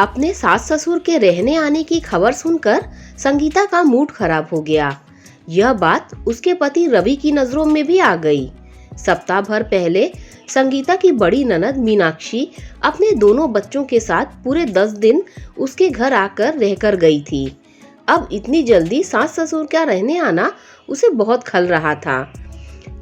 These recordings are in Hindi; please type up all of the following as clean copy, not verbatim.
अपने सास ससुर के रहने आने की खबर सुनकर संगीता का मूड खराब हो गया। यह बात उसके पति रवि की नजरों में भी आ गई। सप्ताह भर पहले संगीता की बड़ी ननद मीनाक्षी अपने दोनों बच्चों के साथ पूरे 10 दिन उसके घर आकर रहकर गई थी। अब इतनी जल्दी सास ससुर का रहने आना उसे बहुत खल रहा था।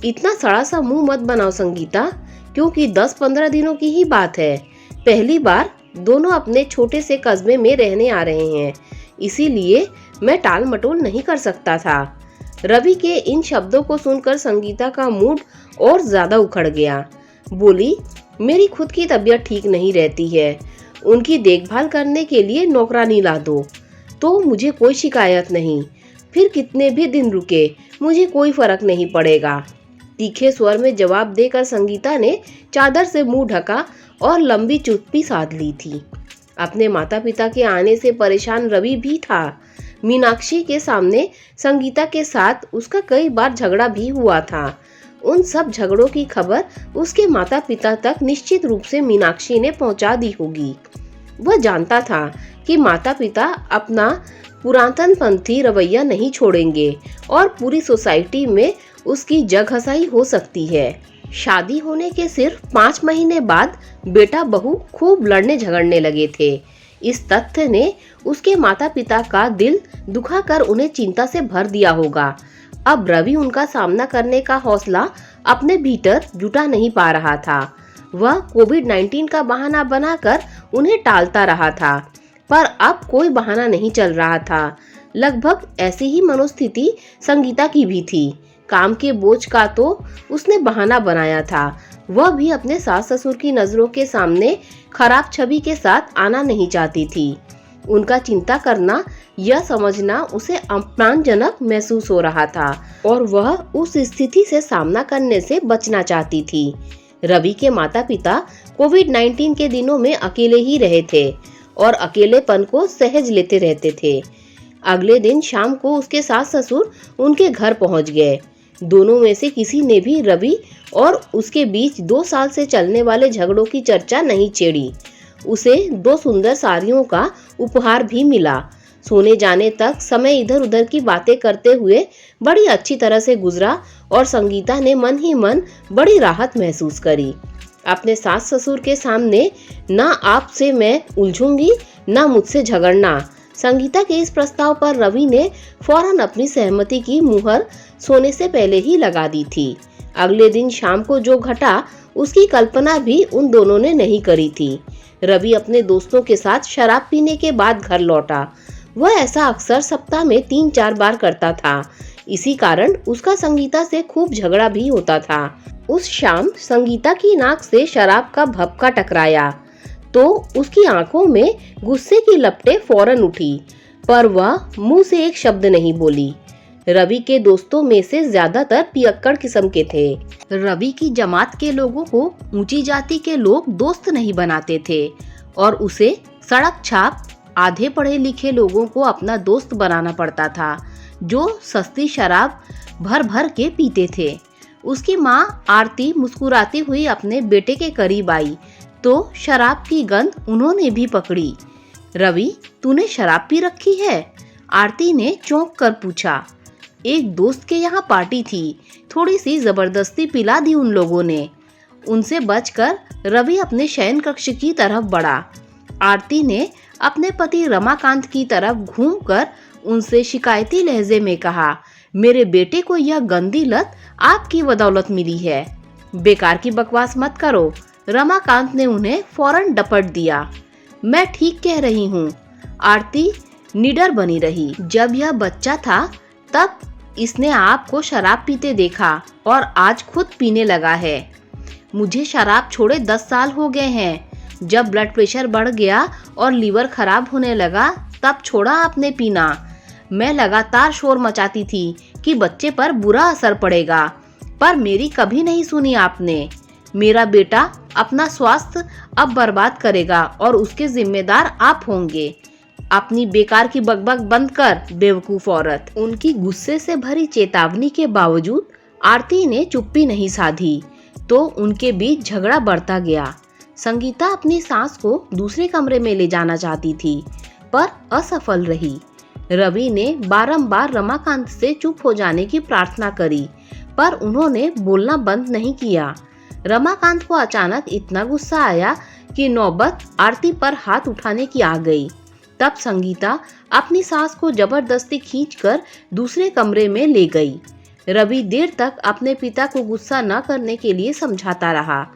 इतना सड़ा सा मुंह मत बनाओ संगीता, क्योंकि 10-15 दिनों की ही बात है। पहली बार दोनों अपने छोटे से कस्बे में रहने आ रहे हैं, इसीलिए मैं टाल मटोल नहीं कर सकता था। रवि के इन शब्दों को सुनकर संगीता का मूड और ज्यादा उखड़ गया। बोली, मेरी खुद की तबीयत ठीक नहीं रहती है, उनकी देखभाल करने के लिए नौकरानी ला दो तो मुझे कोई शिकायत नहीं। फिर कितने भी दिन रुके मुझे कोई फर्क नहीं पड़ेगा। तीखे स्वर में जवाब देकर संगीता ने चादर से मुंह ढका और लंबी चुप्पी साध ली थी। अपने माता पिता के आने से परेशान रवि भी था। मीनाक्षी के सामने संगीता के साथ उसका कई बार झगड़ा भी हुआ था। उन सब झगड़ों की खबर उसके माता पिता तक निश्चित रूप से मीनाक्षी ने पहुंचा दी होगी। वह जानता था कि माता पिता अपना पुरातनपंथी रवैया नहीं छोड़ेंगे और पूरी सोसाइटी में उसकी जगहंसाई हो सकती है। शादी होने के सिर्फ 5 महीने बाद बेटा बहू खूब लड़ने झगड़ने लगे थे। इस तथ्य ने उसके माता पिता का दिल दुखाकर उन्हें चिंता से भर दिया होगा। अब रवि उनका सामना करने का हौसला अपने भीतर जुटा नहीं पा रहा था। वह कोविड-19 का बहाना बनाकर उन्हें टालता रहा था, पर अब कोई बहाना नहीं चल रहा था। लगभग ऐसी ही मनोस्थिति संगीता की भी थी। काम के बोझ का तो उसने बहाना बनाया था। वह भी अपने सास ससुर की नजरों के सामने खराब छवि के साथ आना नहीं चाहती थी। उनका चिंता करना, यह समझना उसे अपमानजनक महसूस हो रहा था और वह उस स्थिति से सामना करने से बचना चाहती थी। रवि के माता पिता कोविड-19 के दिनों में अकेले ही रहे थे और अकेलेपन को सहज लेते रहते थे। अगले दिन शाम को उसके सास ससुर उनके घर पहुंच गए। दोनों में से किसी ने भी रवि और उसके बीच 2 साल से चलने वाले झगड़ों की चर्चा नहीं छेड़ी। उसे 2 सुंदर साड़ियों का उपहार भी मिला। सोने जाने तक समय इधर उधर की बातें करते हुए बड़ी अच्छी तरह से गुजरा और संगीता ने मन ही मन बड़ी राहत महसूस करी। अपने सास ससुर के सामने ना आपसे मैं उलझूंगी ना मुझसे झगड़ना। संगीता के इस प्रस्ताव पर रवि ने फौरन अपनी सहमति की मुहर सोने से पहले ही लगा दी थी। अगले दिन शाम को जो घटा उसकी कल्पना भी उन दोनों ने नहीं करी थी। रवि अपने दोस्तों के साथ शराब पीने के बाद घर लौटा। वह ऐसा अक्सर सप्ताह में 3-4 बार करता था। इसी कारण उसका संगीता से खूब झगड़ा भी होता था। उस शाम संगीता की नाक से शराब का भपका टकराया तो उसकी आंखों में गुस्से की लपटें फौरन उठी, पर वह मुंह से एक शब्द नहीं बोली। रवि के दोस्तों में से ज्यादातर पियक्कड़ किस्म के थे। रवि की जमात के लोगों को ऊंची जाति के लोग दोस्त नहीं बनाते थे और उसे सड़क छाप आधे पढ़े लिखे लोगों को अपना दोस्त बनाना पड़ता था, जो सस्ती शराब भर भर के पीते थे। उसकी माँ आरती मुस्कुराती हुई अपने बेटे के करीब आई तो शराब की गंध उन्होंने भी पकड़ी। रवि, तूने शराब पी रखी है? आरती ने चौंक कर पूछा। एक दोस्त के यहाँ पार्टी थी, थोड़ी सी जबरदस्ती पिला दी उन लोगों ने। उनसे बचकर रवि अपने शयन कक्ष की तरफ बढ़ा। आरती ने अपने पति रमाकांत की तरफ घूमकर उनसे शिकायती लहजे में कहा, मेरे बेटे को यह गंदी लत आपकी बदौलत मिली है। बेकार की बकवास मत करो। रमाकांत ने उन्हें फौरन डपट दिया। मैं ठीक कह रही हूँ। आरती निडर बनी रही। जब यह बच्चा था तब इसने आपको शराब पीते देखा और आज खुद पीने लगा है। मुझे शराब छोड़े 10 साल हो गए हैं। जब ब्लड प्रेशर बढ़ गया और लीवर खराब होने लगा तब छोड़ा आपने पीना। मैं लगातार शोर मचाती थी कि बच्चे पर बुरा असर पड़ेगा, पर मेरी कभी नहीं सुनी आपने। मेरा बेटा अपना स्वास्थ्य अब बर्बाद करेगा और उसके जिम्मेदार आप होंगे। अपनी बेकार की बकबक बंद कर, बेवकूफ औरत। उनकी गुस्से से भरी चेतावनी के बावजूद आरती ने चुप्पी नहीं साधी तो उनके बीच झगड़ा बढ़ता गया। संगीता अपनी सास को दूसरे कमरे में ले जाना चाहती थी, पर असफल रही। रवि ने बारंबार रमाकांत से चुप हो जाने की प्रार्थना करी, पर उन्होंने बोलना बंद नहीं किया। रमाकांत को अचानक इतना गुस्सा आया कि नौबत आरती पर हाथ उठाने की आ गई। तब संगीता अपनी सास को जबरदस्ती खींचकर दूसरे कमरे में ले गई। रवि देर तक अपने पिता को गुस्सा न करने के लिए समझाता रहा।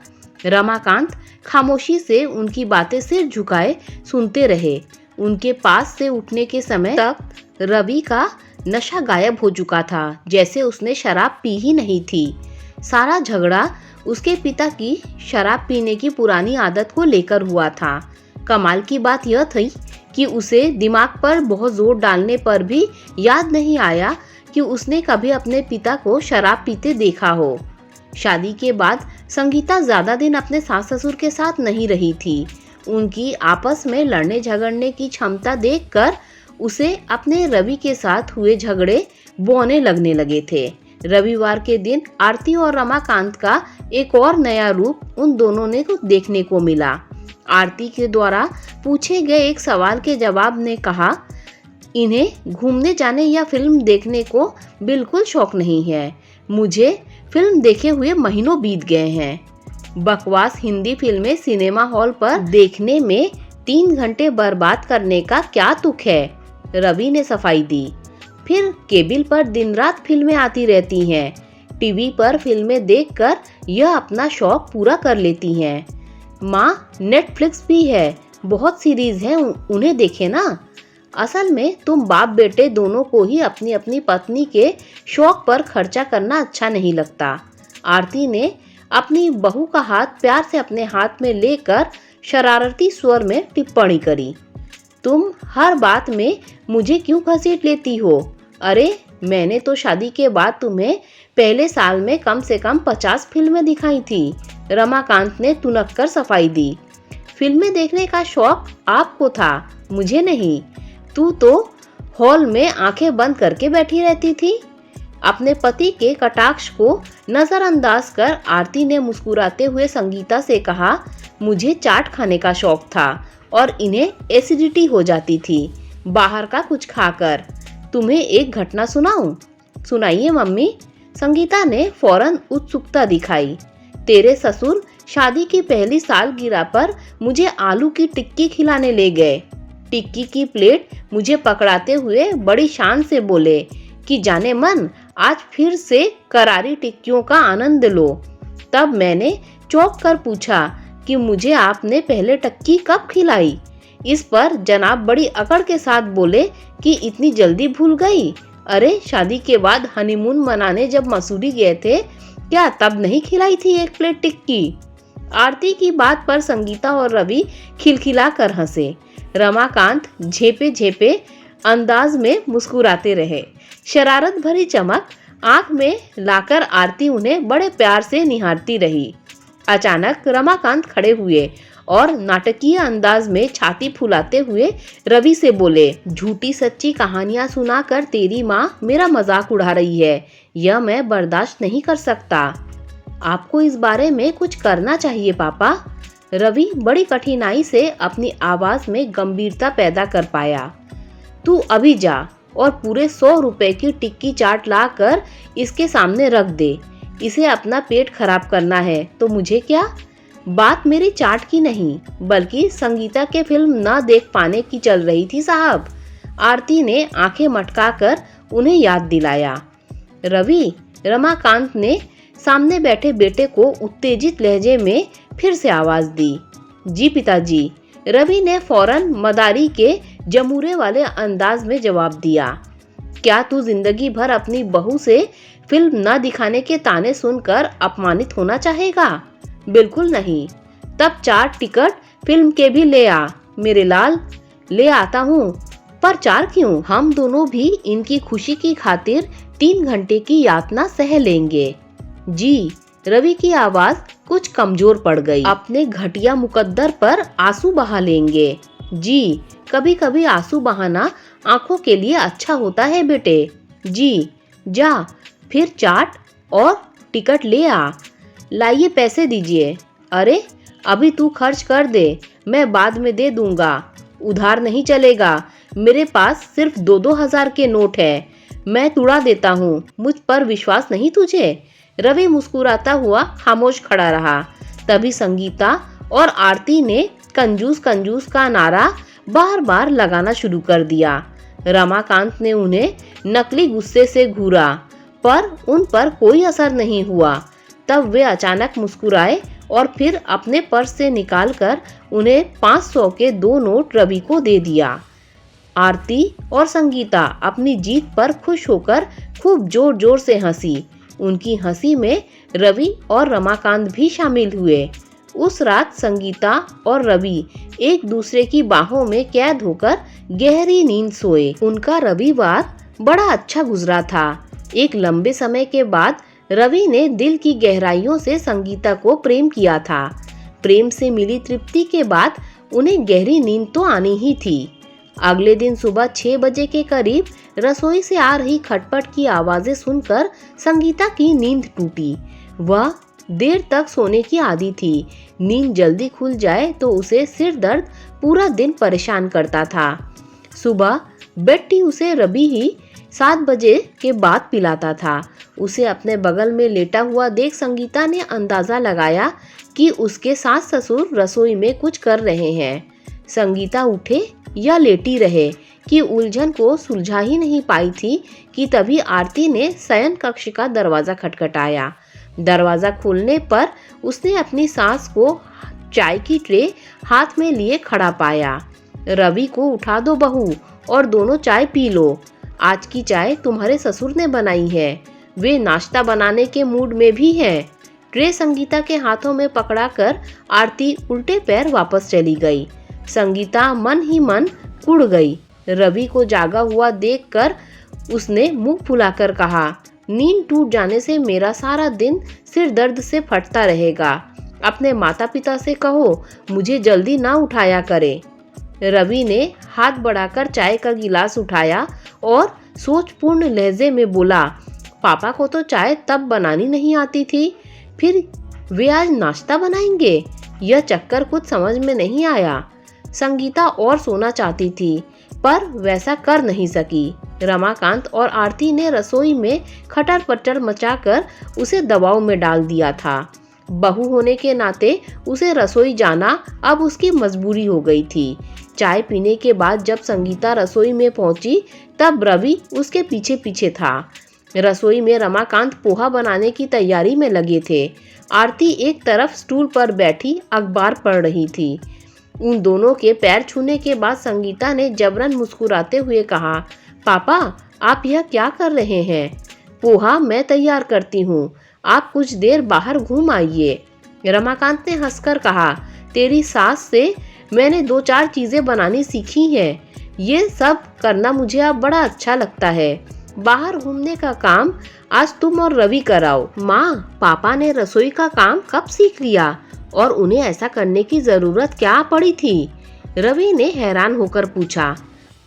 रमाकांत खामोशी से उनकी बातें सिर झुकाए सुनते रहे। उनके पास से उठने के समय तक रवि का नशा गायब हो चुका था, जैसे उसने शराब पी ही नहीं थी। सारा झगड़ा उसके पिता की शराब पीने की पुरानी आदत को लेकर हुआ था। कमाल की बात यह थी कि उसे दिमाग पर बहुत जोर डालने पर भी याद नहीं आया कि उसने कभी अपने पिता को शराब पीते देखा हो। शादी के बाद संगीता ज्यादा दिन अपने सास ससुर के साथ नहीं रही थी। उनकी आपस में लड़ने झगड़ने की क्षमता देखकर उसे अपने रवि के साथ हुए झगड़े बौने लगने लगे थे। रविवार के दिन आरती और रमाकांत का एक और नया रूप उन दोनों ने देखने को मिला। आरती के द्वारा पूछे गए एक सवाल के जवाब ने कहा, इन्हें घूमने जाने या फिल्म देखने को बिल्कुल शौक नहीं है। मुझे फिल्म देखे हुए महीनों बीत गए हैं। बकवास हिंदी फिल्में सिनेमा हॉल पर देखने में 3 घंटे बर्बाद करने का क्या तुक है। रवि ने सफाई दी। फिर केबल पर दिन रात फिल्में आती रहती हैं। टीवी पर फिल्में देखकर यह अपना शौक पूरा कर लेती हैं। माँ, नेटफ्लिक्स भी है, बहुत सीरीज हैं, उन्हें देखे ना। असल में तुम बाप बेटे दोनों को ही अपनी अपनी पत्नी के शौक पर खर्चा करना अच्छा नहीं लगता। आरती ने अपनी बहू का हाथ प्यार से अपने हाथ में लेकर शरारती स्वर में टिप्पणी करी। तुम हर बात में मुझे क्यों घसीट लेती हो? अरे, मैंने तो शादी के बाद तुम्हें पहले साल में कम से कम 50 फिल्में दिखाई थी। रमाकांत ने तुनक कर सफाई दी। फिल्में देखने का शौक आपको था, मुझे नहीं। तू तो हॉल में आंखें बंद करके बैठी रहती थी। अपने पति के कटाक्ष को नजरअंदाज कर आरती ने मुस्कुराते हुए संगीता से कहा, मुझे चाट खाने का शौक था और इन्हें एसिडिटी हो जाती थी बाहर का कुछ खाकर। तुम्हें एक घटना सुनाऊं? सुनाइए मम्मी। संगीता ने फौरन उत्सुकता दिखाई। तेरे ससुर शादी की पहली सालगिरह पर मुझे आलू की टिक्की खिलाने ले गए। टिक्की की प्लेट मुझे पकड़ाते हुए बड़ी शान से बोले कि जाने मन, आज फिर से करारी टिक्कियों का आनंद लो। तब मैंने चौंक कर पूछा कि मुझे आपने पहले टिक्की कब खिलाई? इस पर जनाब बड़ी अकड़ के साथ बोले कि इतनी जल्दी भूल गई? अरे, शादी के बाद हनीमून मनाने जब मसूरी गए थे, क्या तब नहीं खिलाई थी एक प्लेट टिक्की? आरती की बात पर संगीता और रवि खिलखिला कर हंसे। रमाकांत झेपे झेपे अंदाज में मुस्कुराते रहे। शरारत भरी चमक आंख में लाकर आरती उन्हें बड़े प्यार से निहारती रही। अचानक रमाकांत खड़े हुए और नाटकीय अंदाज में छाती फुलाते हुए रवि से बोले, झूठी सच्ची कहानियां सुनाकर तेरी माँ मेरा मजाक उड़ा रही है। यह मैं बर्दाश्त नहीं कर सकता। आपको इस बारे में कुछ करना चाहिए पापा। रवि बड़ी कठिनाई से अपनी आवाज में गंभीरता पैदा कर पाया। तू अभी जा और पूरे 100 रुपए की टिक्की चाट लाकर इसके सामने रख दे। इसे अपना पेट खराब करना है तो मुझे क्या? बात मेरी चाट की नहीं, बल्कि संगीता के फिल्म न देख पाने की चल रही थी साहब। आरती ने आंखें मटकाकर उन्हें याद दिलाया। रवि, रमाकांत ने सामने बैठे बेटे को उत्तेजित लहजे में फिर से आवाज दी। जी पिताजी। रवि ने फौरन मदारी के जमूरे वाले अंदाज में जवाब दिया। क्या तू जिंदगी भर अपनी बहू से फिल्म न दिखाने के ताने सुनकर अपमानित होना चाहेगा? बिल्कुल नहीं। तब 4 टिकट फिल्म के भी ले आ मेरे लाल। ले आता हूँ, पर 4 क्यों? हम दोनों भी इनकी खुशी की खातिर 3 घंटे की यातना सह लेंगे। जी। रवि की आवाज कुछ कमजोर पड़ गई। अपने घटिया मुकद्दर पर आंसू बहा लेंगे। जी, कभी कभी आंसू बहाना आंखों के लिए अच्छा होता है बेटे। जी। जा, फिर चाट और टिकट ले आ। लाइए पैसे दीजिए। अरे, अभी तू खर्च कर दे, मैं बाद में दे दूंगा। उधार नहीं चलेगा, मेरे पास सिर्फ 2-2 हजार के नोट है, मैं तुड़ा देता हूँ, मुझ पर विश्वास नहीं तुझे? रवि मुस्कुराता हुआ खामोश खड़ा रहा। तभी संगीता और आरती ने कंजूस कंजूस का नारा बार बार लगाना शुरू कर दिया। रमाकांत ने उन्हें नकली गुस्से से घूरा, पर उन पर कोई असर नहीं हुआ। तब वे अचानक मुस्कुराए और फिर अपने पर्स से निकालकर उन्हें 500 के 2 नोट रवि को दे दिया। आरती और संगीता अपनी जीत पर खुश होकर खूब जोर जोर से हंसी। उनकी हंसी में रवि और रमाकांत भी शामिल हुए। उस रात संगीता और रवि एक दूसरे की बाहों में कैद होकर गहरी नींद सोए। उनका रविवार बड़ा अच्छा गुजरा था। एक लंबे समय के बाद रवि ने दिल की गहराइयों से संगीता को प्रेम किया था। प्रेम से मिली तृप्ति के बाद उन्हें गहरी नींद तो आनी ही थी। अगले दिन सुबह 6 बजे के करीब रसोई से आ रही खटपट की आवाजें सुनकर संगीता की नींद टूटी। वह देर तक सोने की आदी थी। नींद जल्दी खुल जाए तो उसे सिर दर्द पूरा दिन परेशान करता था। सुबह बेड टी उसे रवि ही 7 बजे के बाद पिलाता था। उसे अपने बगल में लेटा हुआ देख संगीता ने अंदाजा लगाया कि उसके सास ससुर रसोई में कुछ कर रहे हैं। संगीता उठे या लेटी रहे कि उलझन को सुलझा ही नहीं पाई थी कि तभी आरती ने शयन कक्ष का दरवाजा खटखटाया। दरवाजा खोलने पर उसने अपनी सास को चाय की ट्रे हाथ में लिए खड़ा पाया। रवि को उठा दो बहू और दोनों चाय पी लो। आज की चाय तुम्हारे ससुर ने बनाई है, वे नाश्ता बनाने के मूड में भी हैं। ट्रे संगीता के हाथों में पकड़ाकर आरती उल्टे पैर वापस चली गई। संगीता मन ही मन कुढ़ गई। रवि को जागा हुआ देखकर उसने मुंह फुलाकर कहा, नींद टूट जाने से मेरा सारा दिन सिर दर्द से फटता रहेगा। अपने माता पिता से कहो मुझे जल्दी ना उठाया करे। रवि ने हाथ बढ़ाकर चाय का गिलास उठाया और सोचपूर्ण लहजे में बोला, पापा को तो चाय तब बनानी नहीं आती थी, फिर वे आज नाश्ता बनाएंगे? यह चक्कर कुछ समझ में नहीं आया। संगीता और सोना चाहती थी पर वैसा कर नहीं सकी। रमाकांत और आरती ने रसोई में खटर पटर मचाकर उसे दबाव में डाल दिया था। बहू होने के नाते उसे रसोई जाना अब उसकी मजबूरी हो गई थी। चाय पीने के बाद जब संगीता रसोई में पहुंची तब रवि उसके पीछे पीछे था। रसोई में रमाकांत पोहा बनाने की तैयारी में लगे थे। आरती एक तरफ स्टूल पर बैठी अखबार पढ़ रही थी। उन दोनों के पैर छूने के बाद संगीता ने जबरन मुस्कुराते हुए कहा, पापा आप यह क्या कर रहे हैं? पोहा मैं तैयार करती हूँ, आप कुछ देर बाहर घूम आइए। रमाकांत ने हंसकर कहा, तेरी सास से मैंने 2-4 चीजें बनानी सीखी हैं। ये सब करना मुझे अब बड़ा अच्छा लगता है। बाहर घूमने का काम आज तुम और रवि कराओ। माँ, पापा ने रसोई का काम कब सीख लिया और उन्हें ऐसा करने की जरूरत क्या पड़ी थी? रवि ने हैरान होकर पूछा।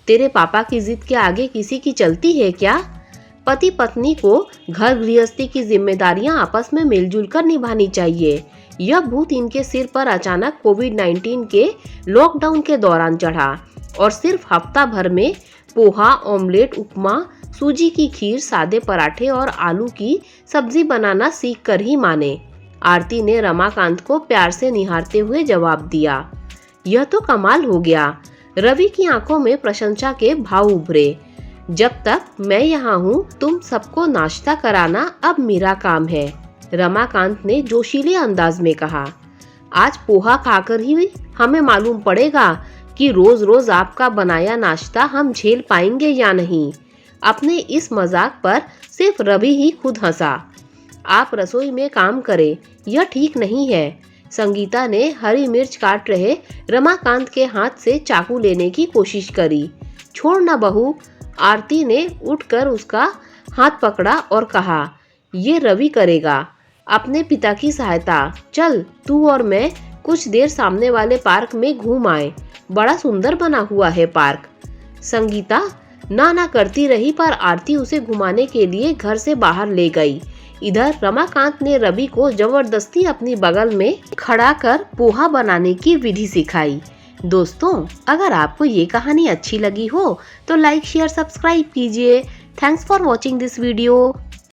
तेरे पापा की जिद के आगे किसी की चलती है क्या? पति पत्नी को घर गृहस्थी की जिम्मेदारियां आपस में मिलजुल कर निभानी चाहिए। यह भूत इनके सिर पर अचानक कोविड-19 के लॉकडाउन के दौरान चढ़ा और सिर्फ हफ्ता भर में पोहा, ऑमलेट, उपमा, सूजी की खीर, सादे पराठे और आलू की सब्जी बनाना सीख कर ही माने। आरती ने रमाकांत को प्यार से निहारते हुए जवाब दिया। यह तो कमाल हो गया। रवि की आंखों में प्रशंसा के भाव उभरे। जब तक मैं यहाँ हूँ तुम सबको नाश्ता कराना अब मेरा काम है, रमाकांत ने जोशीले अंदाज में कहा। आज पोहा खाकर ही हमें मालूम पड़ेगा कि रोज रोज आपका बनाया नाश्ता हम झेल पाएंगे या नहीं। अपने इस मजाक पर सिर्फ रवि ही खुद हंसा। आप रसोई में काम करें, यह ठीक नहीं है। संगीता ने हरी मिर्च काट रहे रमाकांत के हाथ से चाकू लेने की कोशिश करी। छोड़ ना बहू। आरती ने उठकर उसका हाथ पकड़ा और कहा, ये रवि करेगा, अपने पिता की सहायता। चल तू और मैं कुछ देर सामने वाले पार्क में घूम आए, बड़ा सुंदर बना हुआ है पार्क। संगीता ना करती रही पर आरती उसे घुमाने के लिए घर से बाहर ले गई। इधर रमाकांत ने रवि को जबरदस्ती अपनी बगल में खड़ा कर पोहा बनाने की विधि सिखाई। दोस्तों, अगर आपको ये कहानी अच्छी लगी हो तो लाइक शेयर सब्सक्राइब कीजिए। Thanks for watching this video.